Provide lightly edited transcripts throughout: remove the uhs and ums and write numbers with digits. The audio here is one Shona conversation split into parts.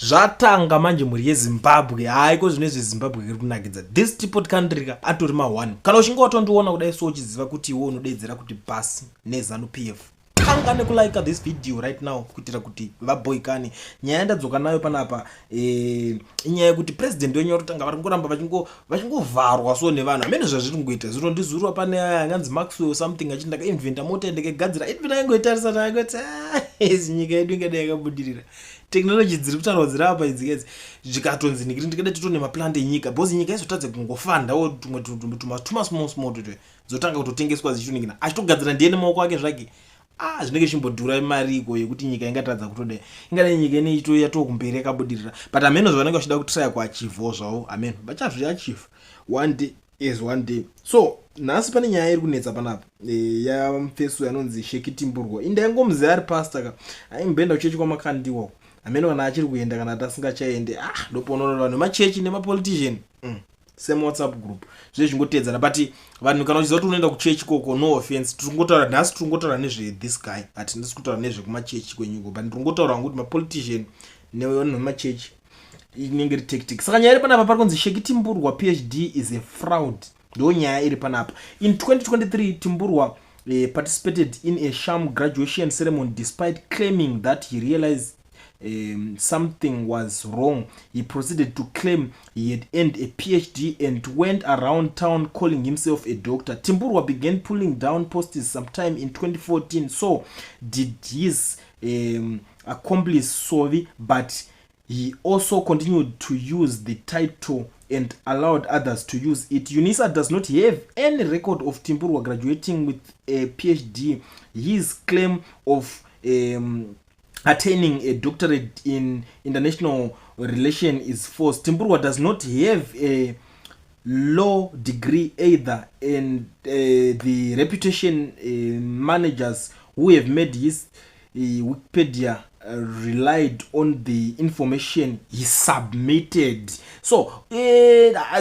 Zvatanga manje muri yeZimbabwe haiko zvinezve Zimbabwe iri kunakidza this tipot country ka atori ma1 kana uchinge watondiona kudai so uchiziva kuti iwe unodedzera kuti basi neZanu PF tanga nekulike this video right now kuitira kuti vaboikani nyaya ndadzoka nayo panapa inyaya yekuti president wenyu rotanga vari ngoramba vachingovharwa so nevanhu amene zvazviri kungoita zvinondizurwa pane anganzi Maxwell something achindaka inventa mota ndekegadzira inventa yangoitarisa tangoti izi nyika yedu ingada yakabudirira technology dziri kutarwa dziri apa idzikezi zvikatonzi ndikada titone maplan enyika because nyika izotadze kungofanda tuma small tutwe dzotanga kutotengeswa zichuningina achitogadzira ndiye nemaoko ake zvake zvinenge chimbodhura mari iko yekuti nyika ingatadza kutoda ingada nyika ineito yatokumberi yakabudirira but ameno zvanenge vachida kutry kuachieve zvavo ameno vachazviachieve one day is one day. So nhasi pane nyaya iri kunetsa panapa yamufeso yanonzi Sheki Timburwa indangomziva ari pastor ka aimbenda kuchechi kwamakandiwa amene kana achiri kuenda kana tasingachaende ndoponoona vanhu machechi nemapolitician same WhatsApp group zvezvingotedzana but vanhu kana uchiziva kuti unoenda kuchechi koko no offense tiringotaura nhasi tiringotaura nezve this guy hatindisi kutaura nezve kumachechi kwenyuko but tiringotaura kuti mapolitician nevanhu machechi inenge iri tactic saka nyaya iri panapa pari kunzi Sheki Timburwa PhD is a fraud ndo nyaya iri panapa. In 2023 Timburwa participated in a sham graduation ceremony despite claiming that he realized something was wrong. He proceeded to claim he had earned a PhD and went around town calling himself a doctor. Timburwa began pulling down posters sometime in 2014. So did his accomplice Sovi, but he also continued to use the title and allowed others to use it. UNISA does not have any record of Timburwa graduating with a PhD. His claim of attaining a doctorate in international relation is false. Timburwa does not have a law degree either, and the reputation managers who have made his Wikipedia relied on the information he submitted. So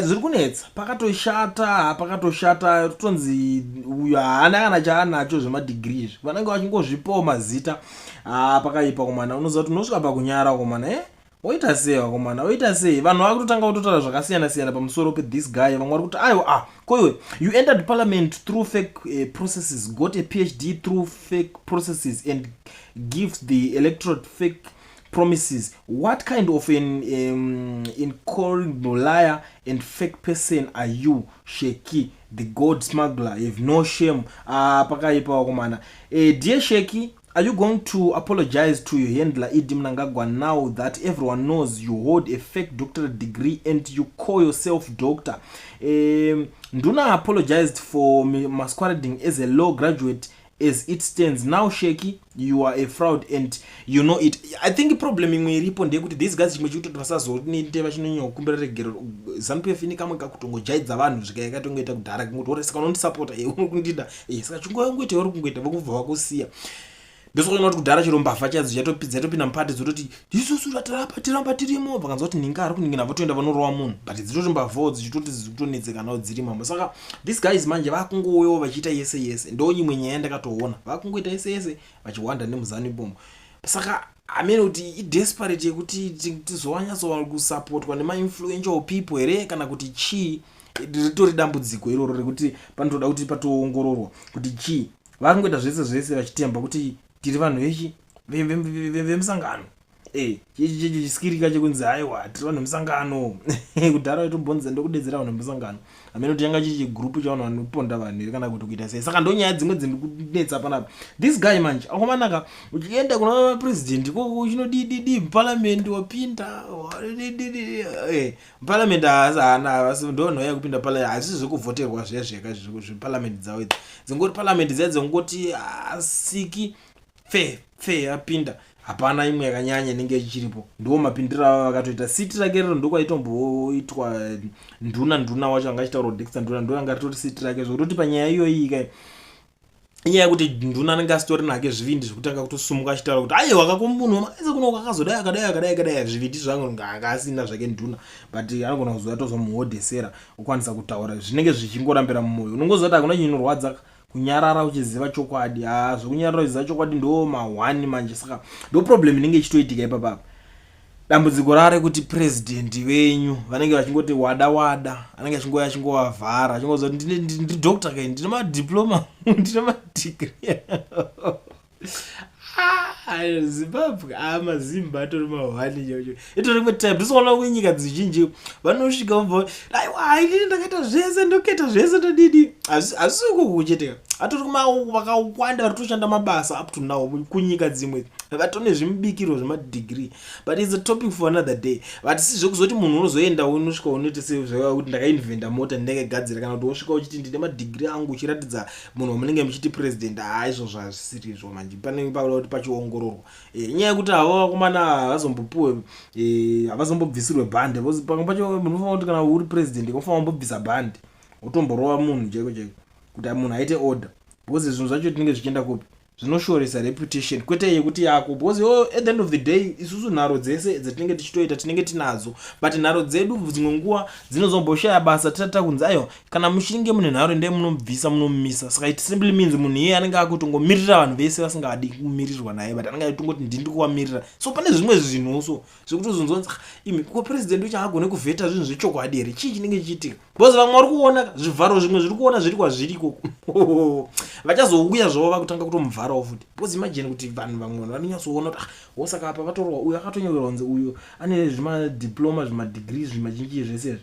zviri kunetsa pakatoshata totonzi uyu haana kana chaanacho zvemadegree vanenge vachingozvipawo mazita pakaipa komana unoziva kuti unosvika pakunyara komana oita sei komana oita sei vanhu vari kutotanga kutotaura zvakasiyana siyana pamusoro this guy vamwe vari kuti aiwa koiwe you entered parliament through fake processes, got a PhD through fake processes and gives the electorate fake promises. What kind of an incorrigible liar and fake person are you, Sheki, the gold smuggler? You have no shame. Pakaipa komana. Dear Sheki, are you going to apologize to your handler Idi Mnangagwa now that everyone knows you hold a fake doctorate degree and you call yourself doctor? Nduna apologized for masquerading as a law graduate. As it stands now, Sheki, you are a fraud and you know it. I think the problem imwe iripo ndekuti these guys chimwe chikuti vasazonite vachinonyokumbira regero ZANU-PF ini kamwe kakutongojaidza vanhu zvika yakatongoita kudhara kuti ore saka unondisapota unokundida saka chungoita uri kungoita vakubva vakusiya beso kuti kudhara chiro mbavha chadzo chatopinda mupati dzototi isusu tiramba tirimo vakanzwa kuti ninga ari kuningina vatoenda vanorowa munhu but dzitoti mbavhawo dzichitoti zikutonetseka nawo dzirimamo saka these guys manje vakungowewo vachiita yese ndo imwe nyaya ndakatoona vakungoita yese vachiwanda nemuzani bombo saka amene kuti idesperate yekuti tizowanyatsowa kusupportwa nemainfluential people here kana kuti chii ritori dambudziko iroro rekuti panotoda kuti patoongororwa kuti chii vakungoita zvese vachitemba kuti tiri vanhu vechi vemusangano chisikirika chekunzi aiwa tiri vanhu vemusangano kudhara itombonza ndokudedzera vanhu vemusangano amene kuti yanga chichi group chavanhu vanoponda vanhu kana kuti kuita sei saka ndonyaya dzimwe dziri kunetsa panapa this guy manje akomanaka uchienda kuna president koko uchinodidi parliament wapinda parliament haana ndonho yakupinda parliament asi zvekuvhoterwa zvezveka parliament dzawo idzi dzingoti parliament dzaya dzingoti asiki fe apinda hapana imwe yakanyanya inenge ichiripo ndo mapindira avo vakatoita siti rake rero ndokaitomboitwa nduna wacho angachitaura Dexter nduna ndo anga ritori siti rake zvokutoti panyaya iyoyi kai inyaya yekuti nduna anenge asitori nake zvivindi zvekutanga kutosumuka achitaura kuti aiwa kakomunhu makaisa kuno kakazodai akadai zvivindi zvangu nganga asina zvake nduna but anogona kuzoya tozomuhodhesera ukwanisa kutaura zvinenge zvichingorambira mumwoyo unongoziva kuti hakuna chinorwadza kunyarara uchiziva chokwadi zvekunyarara uchiziva chokwadi ndo ma1 manje saka ndo problem inenge ichitoitika ipapapa dambudziko rare kuti president venyu vanenge vachingoti wada anenge achingovavhara achingozi ndi doctor kai ndine madiploma ndine madegree Zimbabwe amazimba atori mahwani chocho itori rimwe time ndisoona kuti nyika dzizhinji vanosvika ubva aiwa ndakaita zvese ndoketa zvese ndodidi asiko kucheteka atori vakawanda vari toshanda mabasa up to now kunyika dzimwe vatone zvimubikiro zvemadegree but it's a topic for another day but sizvo kuzoti munhu unozoenda unosvika unoita sezvakuti ndakainventa mota ndakagadzira kana kuti wosvika uchiti ndine madegree angu uchiratidza munhu wamunenge muchiti president izvozvo hazvisiri izvo manje pane pakuda kuti pachiongororwa nyaya yekuti hava vakomana havazombopuwe havazombobvisirwe bhande pamwe pacho munhu unofanira kuti kana uri president unofanira kumbobvisa bhande utomborova munhu chaiko chaiko kuti munhu aite order because zvinhu zvacho tinenge zvichienda kupi zvinoshoresa reputation kwete yekuti yako because at the end of the day isusu nharo dzese dzatinenge tichitoita tinenge tinadzo but nharo dzedu dzimwe nguva dzinozomboshaya basa tata kunzi ayo kana muchinge mune nharo ndee munomubvisa munomumisa saka it simply means munhu iye anenge akutongomirira vanhu vese vasingadi kumirirwa naye but anenge achitongoti ndindi kuvamirira so pane zvimwe zvinhuso zvekuti uzonzonzi imi ko president ucha agone kuvheta zvinhu zvechokwadi here chii chinenge chiitika because vamwe vari kuona zvivharo zvimwe zviri kuona zviri kwazviriko vachazouya zvavo vakutanga kutomuvhara futi because imagine kuti vanhu vamwe vanonyatsoona kuti wosaka apa vatorwa uyu akatonyorerwa nzi uyu ane zvimadiploma zvimadegree zvimazhinji zvese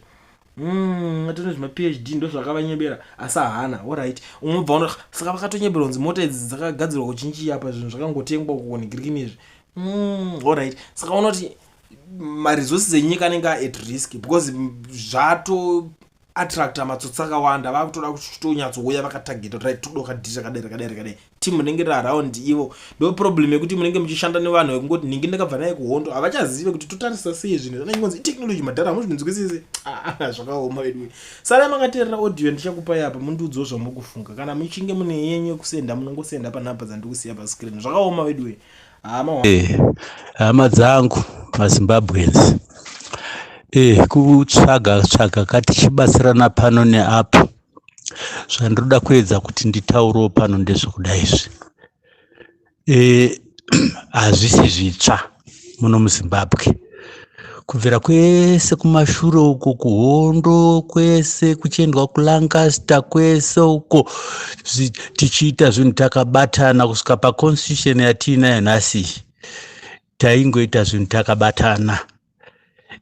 atone zvima-phd ndo zvakavanyebera asi hana alright umwe bva saka vakatonyebera nzi mota idzi dzakagadzirwa kuchinji apa zvinhu zvakangotengwa kuonekirikini izvi alright saka uona kuti maresources enyika anenge at risk because zvato attracta matsotsi akawanda vakutoda kutonyatsokuya vakatageta right todoka dhisha kadai timu rinenge riri around ivo ndo problem yekuti munenge muchishanda nevanhu vekungoti ningi ndakabva naye kuhondo havachazive kuti totarisa sei zvinhu anonzi itechnology madhara muzvinzwisise zvakaoma vedu sara makateerera audio ndichakupai apa mundiudzawo zvamukufunga kana muchinge mune yenyu yekusenda munongosenda panhamba dzandikusiya pascreen zvakaoma vedu hama dzangu mazimbabwenzi kutsvaga katichibatsirana pano neapo zvandoda kuedza kuti nditaurewo pano ndezvekudaizvi hazvisi zvitsva muno muzimbabwe kubvira kwese kumashure uko kuhondo kwese kuchiendwa kulancaster kwese uko tichiita zvinhu takabatana kusvika paconstitution yatiinayo nhasi taingoita zvinhu takabatana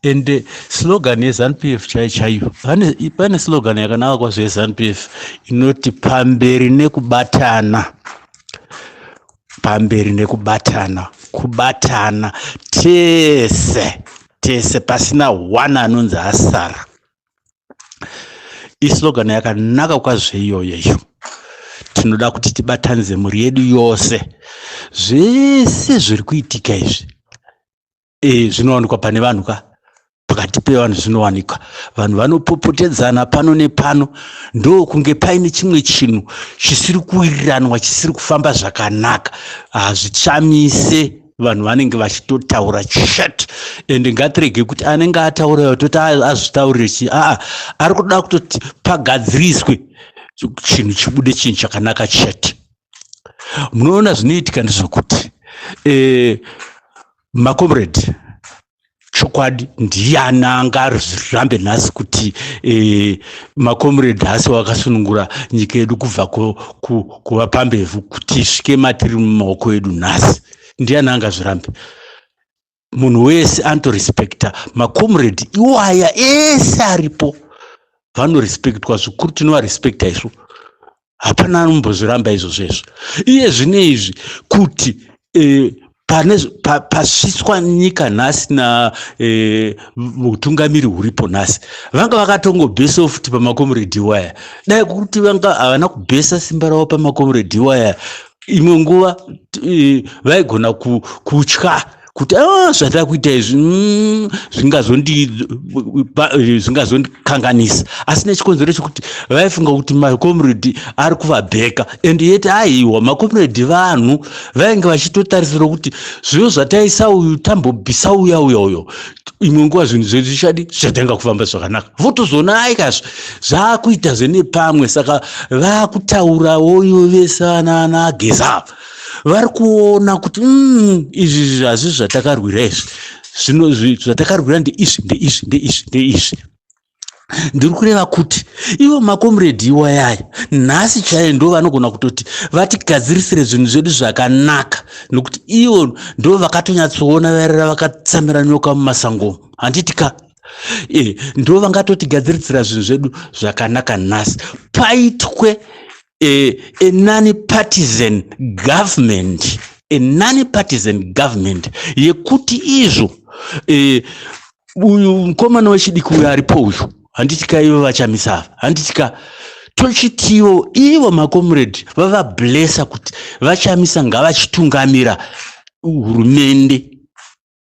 ende slogan yeZANU-PF chaiyo pane slogan yakanaka kwazvo yeZANU-PF inoti pamberi nekubatana kubatana tese pasina one anonzi asara. Islogan yakanaka kwazvo iyoyo. Tinoda kuti tibatanidze mhuri yedu yose. Zvese zviri kuitika izvi zvinowanikwa pane vanhu pakati pevanhu zvinowanikwa. Vanhu vanopopotedzana pano nepano ndo kunge paine chimwe chinhu chisiri kuwiranwa chisiri kufamba zvakanaka. Hazvichamise vanhu vanenge vachitotaura chat ende ngatirege kuti anenge ataura kuti azvitaurire ari kuda kutoti pagadziriswe chinhu chibude chinhu chakanaka chat. Munoona zvinoitika ndezvokuti makomrade chokwadi ndiani angarambe nhasi kuti makomrade hasi wakasunungura nyika yedu kubva kuva pambevhu kuti isvike matiri mumaoko edu nhasi. Ndiani angazvirambe? Munhu wese anotorespekta makomrade iwaya ese aripo vanorespektwa zvikuru, tinovarespekta izvo, hapana anombozviramba izvozvo. Iye zvine izvi kuti pasviswa nyika nhasi na utungamiri huripo nhasi vanga vakatongobhesa futi pamakomrade iwaya. Dai kuti vanga havana kubhesa simba ravo pamakomrade iwaya, imwe nguva vaigona kutya kuti zvatava kuita izvi zvingazondikanganisa, asi nechikonzero chekuti vaifunga kuti makomrade ari kuvabheka ende yeti aiwa makomrade vanhu vainge vachitotarisira kuti zvivo zvataisa uyu tambobvisa uyo imwe nguva zvinhu zvedu zvichadanga kufamba zvakanaka votozoona aikazvo zvaakuita zvenepamwe. Saka vaakutaurawo ivo vese anageza vari kuona kuti izvi hazvi zvatakarwira izvi zvatakarwira ndeizvi ndiri kureva kuti ivo makomredi iwayaya nhasi chaiye ndo vanogona kutoti vatigadzirisire zvinhu zvedu zvakanaka, nokuti ivo ndo vakatonyatsoona vairera vakatsamira nyoka mumasango. Handitika ndo vangatotigadzirisira zvinhu zvedu zvakanaka nhasi. Paitwe a non-partisan government, yekuti izvo uyu mukomana wechidiki uyu aripo uyu, handitika ivo vachamisa, handitika tochitiwo ivo makomredi vavablesa kuti vachamisa ngavachitungamira hurumende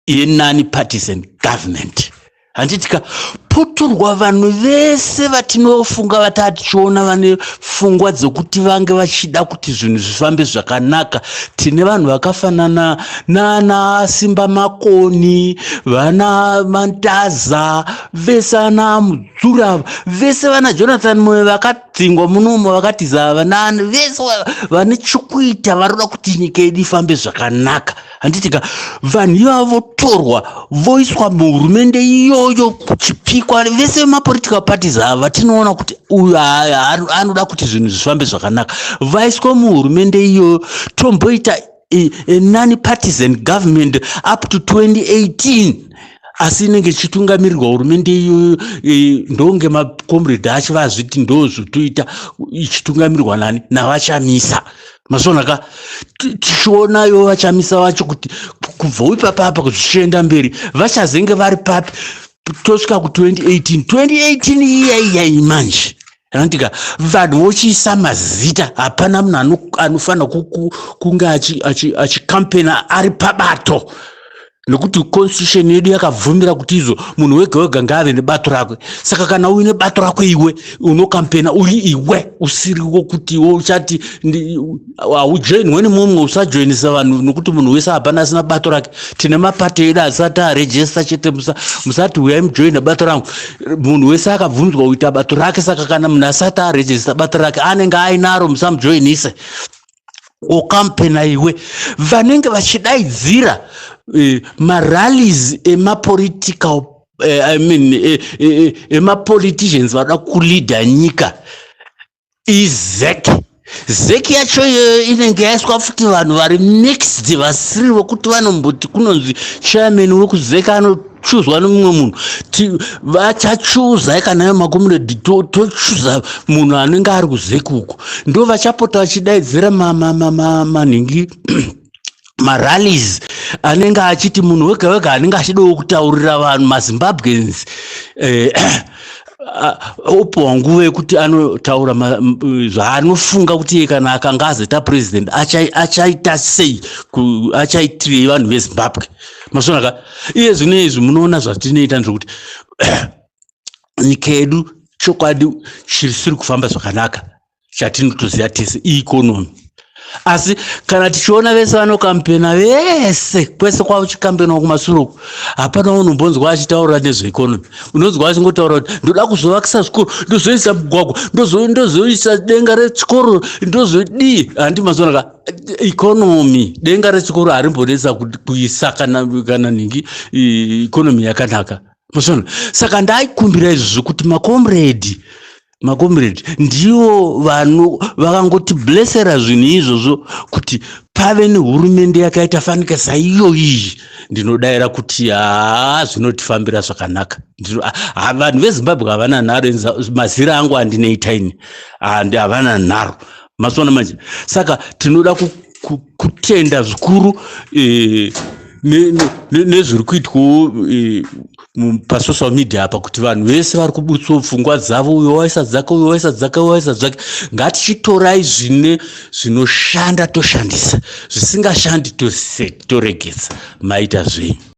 ye-non-partisan government. Handitika puturwa vanhu vese vatinofunga vatati tichiona vane pfungwa dzokuti vange vachida kuti zvinhu zvifambe zvakanaka. Tine vanhu vakafanana nana Simba Makoni, vana Mantaza, vese ana Mudzura, vese vana Jonathan Moyo vakadzingwa munomo vakatiza vanani, vese vane chokuita varoda kuti nyika yedu ifambe zvakanaka. Handitika vanhu ivavo votorwa voiswa muhurumende iyoyo kuchipikwa vese mapolitical parties ava tinoona kuti uyu anoda kuti zvinhu zvifambe zvakanaka, vaiswa muhurumende iyoyo. Tomboita a non-partisan government up to 2018, asi inenge ichitungamirirwa hurumende iyoyo ndonge makomredi acho vazviti ndozvotoita ichitungamirirwa nani navachamisa. Masonaka tichionayo vachamisa vacho kuti kubva ipapapa kuchienda mberi vachazenge vari papi tosvika ku2018 iyai manje. Handika vanhu vochiisa mazita, hapana munhu anofanira kunge achikampena ari pabato, nokuti constitution yedu yakabvumira kuti izvo munhu wega wega ngaave nebato rakwe. Saka kana uine bato rakwe iwe unokampena uri iwe usiriwo kuti iwe uchati haujoinwe nemumwe usajoinisa vanhu nokuti munhu wese hapana asina bato rake. Tine mapato edu asati arejesta chete, musati uyai mujoina bato rangu. Munhu wese akabvunzwa kuita bato rake, saka kana munhu asati arejesta bato rake anenge ainaro, musamujoinise okampena iwe. Vanenge vachidaidzira marallies emapolitical emapoliticians vada kuleader nyika zeki yacho inenge yaiswa futi vanhu vari mixed, vasiri vokuti vanomboti kunonzi chairman wekuzeki anochuzwa nemumwe munhu, vachachuza kana makomredi tochuza munhu anenge ari kuzeki uko. Ndo vachapota vachidaidzira manhingi marallies anenge achiti munhu wega wega anenge achidawo kutaurira vanhu maZimbabweans opiwa nguva yekuti anotaura zvaanofunga kuti kana akanga azoita president achaita sei, achaitirei vanhu veZimbabwe. Masonaka iye zvino izvi munoona zvatinoita ndezvokuti nyika yedu chokwadi chisiri kufamba zvakanaka, chatinotoziva tese ieconomy. Asi kana tichiona vese vanokampena vese kwese kwavo chikampenwa kumasuruku, hapana unombonzwa achitaura nezveeconomy. Unonzwa achingotaura kuti ndoda kuzovakisa zvikoro, ndozoisa mugwagwa, ndozoisa denga rechikoro, ndozodii. Handi mazonaka economy, denga rechikoro harimbonetsa kuisa kana nhingi economy yakanaka. Masona saka ndaikumbira izvi kuti makomredi ndiwo vanhu vakangotiblesera zvinhu izvozvo kuti pave nehurumende yakaita fanika saiyo iyi. Ndinodayira kuti zvinotifambira zvakanaka. Vanhu veZimbabwe havana nharo, mazira angu handinoitaini havana nharo masona manje. Saka tinoda kutenda zvikuru nezviri kuitwawo pasocial media apa, kuti vanhu vese vari kubutswa pfungwa dzavo, uyo waisa dzake. Ngatichitorai zvinoshanda toshandisa, zvisingashandi toregedza. Maita zvei?